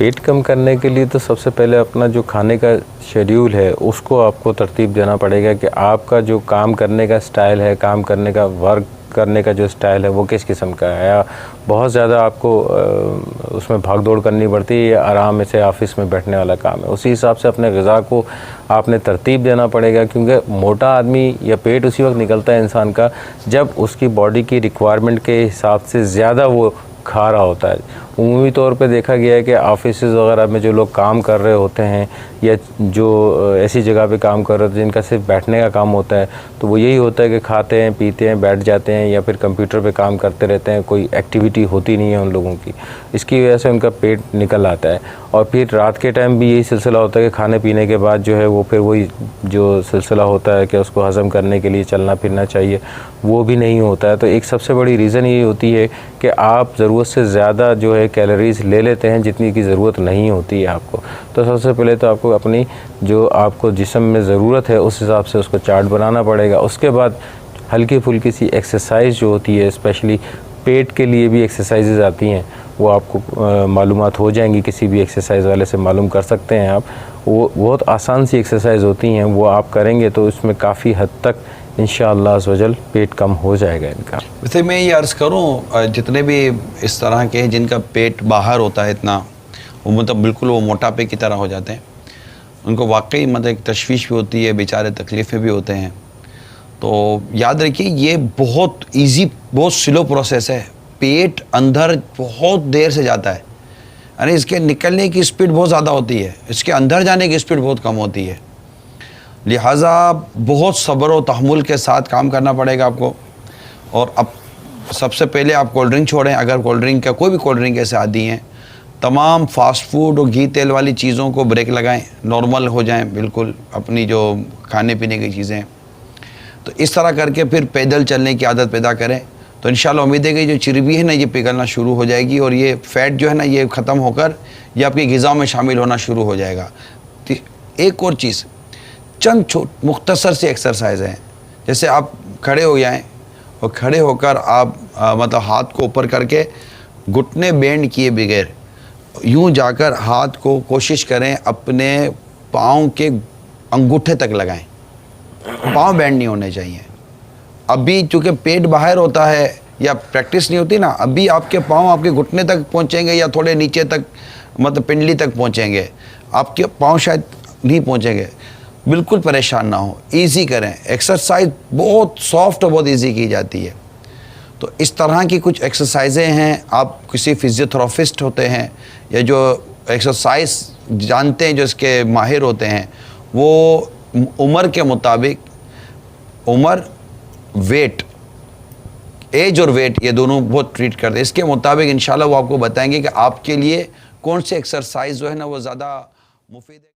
پیٹ کم کرنے کے لیے تو سب سے پہلے اپنا جو کھانے کا شیڈیول ہے اس کو آپ کو ترتیب دینا پڑے گا کہ آپ کا جو کام کرنے کا سٹائل ہے، کام کرنے کا ورک کرنے کا جو سٹائل ہے وہ کس قسم کا ہے، یا بہت زیادہ آپ کو اس میں بھاگ دوڑ کرنی پڑتی ہے یا آرام سے آفس میں بیٹھنے والا کام ہے. اسی حساب سے اپنے غذا کو آپ نے ترتیب دینا پڑے گا، کیونکہ موٹا آدمی یا پیٹ اسی وقت نکلتا ہے انسان کا جب اس کی باڈی کی ریکوائرمنٹ کے حساب سے زیادہ وہ کھا رہا ہوتا ہے. عمومی طور پہ دیکھا گیا ہے کہ آفیسز وغیرہ میں جو لوگ کام کر رہے ہوتے ہیں یا جو ایسی جگہ پہ کام کر رہے ہوتے ہیں جن کا صرف بیٹھنے کا کام ہوتا ہے، تو وہ یہی ہوتا ہے کہ کھاتے ہیں، پیتے ہیں، بیٹھ جاتے ہیں یا پھر کمپیوٹر پہ کام کرتے رہتے ہیں، کوئی ایکٹیویٹی ہوتی نہیں ہے ان لوگوں کی. اس کی وجہ سے ان کا پیٹ نکل آتا ہے. اور پھر رات کے ٹائم بھی یہی سلسلہ ہوتا ہے کہ کھانے پینے کے بعد جو ہے وہ پھر وہی جو سلسلہ ہوتا ہے کہ اس کو ہضم کرنے کے لیے چلنا پھرنا چاہیے، وہ بھی نہیں ہوتا ہے. تو ایک سب سے بڑی ریزن یہ ہوتی ہے کہ آپ ضرورت سے زیادہ جو ہے کیلوریز لے لیتے ہیں جتنی کی ضرورت نہیں ہوتی ہے آپ کو. تو سب سے پہلے تو آپ کو اپنی جو آپ کو جسم میں ضرورت ہے اس حساب سے اس کو چارٹ بنانا پڑے گا. اس کے بعد ہلکی پھلکی سی ایکسرسائز جو ہوتی ہے، اسپیشلی پیٹ کے لیے بھی ایکسرسائزز آتی ہیں، وہ آپ کو معلومات ہو جائیں گی، کسی بھی ایکسرسائز والے سے معلوم کر سکتے ہیں آپ. وہ بہت آسان سی ایکسرسائز ہوتی ہیں، وہ آپ کریں گے تو اس میں کافی حد تک انشاءاللہ عزوجل پیٹ کم ہو جائے گا ان کا. ویسے میں یہ عرض کروں، جتنے بھی اس طرح کے جن کا پیٹ باہر ہوتا ہے اتنا، وہ مطلب بالکل وہ موٹاپے کی طرح ہو جاتے ہیں، ان کو واقعی مطلب ایک تشویش بھی ہوتی ہے، بیچارے تکلیفیں بھی ہوتے ہیں. تو یاد رکھیے یہ بہت ایزی، بہت سلو پروسیس ہے. پیٹ اندر بہت دیر سے جاتا ہے، یعنی اس کے نکلنے کی سپیڈ بہت زیادہ ہوتی ہے، اس کے اندر جانے کی سپیڈ بہت کم ہوتی ہے. لہٰذا بہت صبر و تحمل کے ساتھ کام کرنا پڑے گا آپ کو. اور اب سب سے پہلے آپ کولڈ ڈرنک چھوڑیں، اگر کولڈ ڈرنک کا کوئی بھی کولڈ ڈرنک ایسے عادی ہیں. تمام فاسٹ فوڈ اور گھی تیل والی چیزوں کو بریک لگائیں، نارمل ہو جائیں بالکل اپنی جو کھانے پینے کی چیزیں. تو اس طرح کر کے پھر پیدل چلنے کی عادت پیدا کریں، تو انشاءاللہ امید ہے کہ جو چربی ہے نا یہ پگھلنا شروع ہو جائے گی، اور یہ فیٹ جو ہے نا یہ ختم ہو کر یہ آپ کی غذا میں شامل ہونا شروع ہو جائے گا. ایک اور چیز، چند مختصر سی ایکسرسائز ہیں، جیسے آپ کھڑے ہو جائیں اور کھڑے ہو کر آپ مطلب ہاتھ کو اوپر کر کے گھٹنے بینڈ کیے بغیر یوں جا کر ہاتھ کو کوشش کریں اپنے پاؤں کے انگوٹھے تک لگائیں. پاؤں بینڈ نہیں ہونے چاہیے. ابھی چونکہ پیٹ باہر ہوتا ہے یا پریکٹس نہیں ہوتی نا، ابھی آپ کے پاؤں آپ کے گھٹنے تک پہنچیں گے یا تھوڑے نیچے تک مطلب پنڈلی تک پہنچیں گے، آپ کے پاؤں شاید نہیں پہنچیں گے. بالکل پریشان نہ ہو، ایزی کریں. ایکسرسائز بہت سافٹ اور بہت ایزی کی جاتی ہے. تو اس طرح کی کچھ ایکسرسائزیں ہیں. آپ کسی فزیوتھراپسٹ ہوتے ہیں یا جو ایکسرسائز جانتے ہیں، جو اس کے ماہر ہوتے ہیں، وہ عمر کے مطابق، عمر، ویٹ، ایج اور ویٹ یہ دونوں بہت ٹریٹ کرتے ہیں. اس کے مطابق انشاءاللہ وہ آپ کو بتائیں گے کہ آپ کے لیے کون سی ایکسرسائز جو ہے نا وہ زیادہ مفید ہے.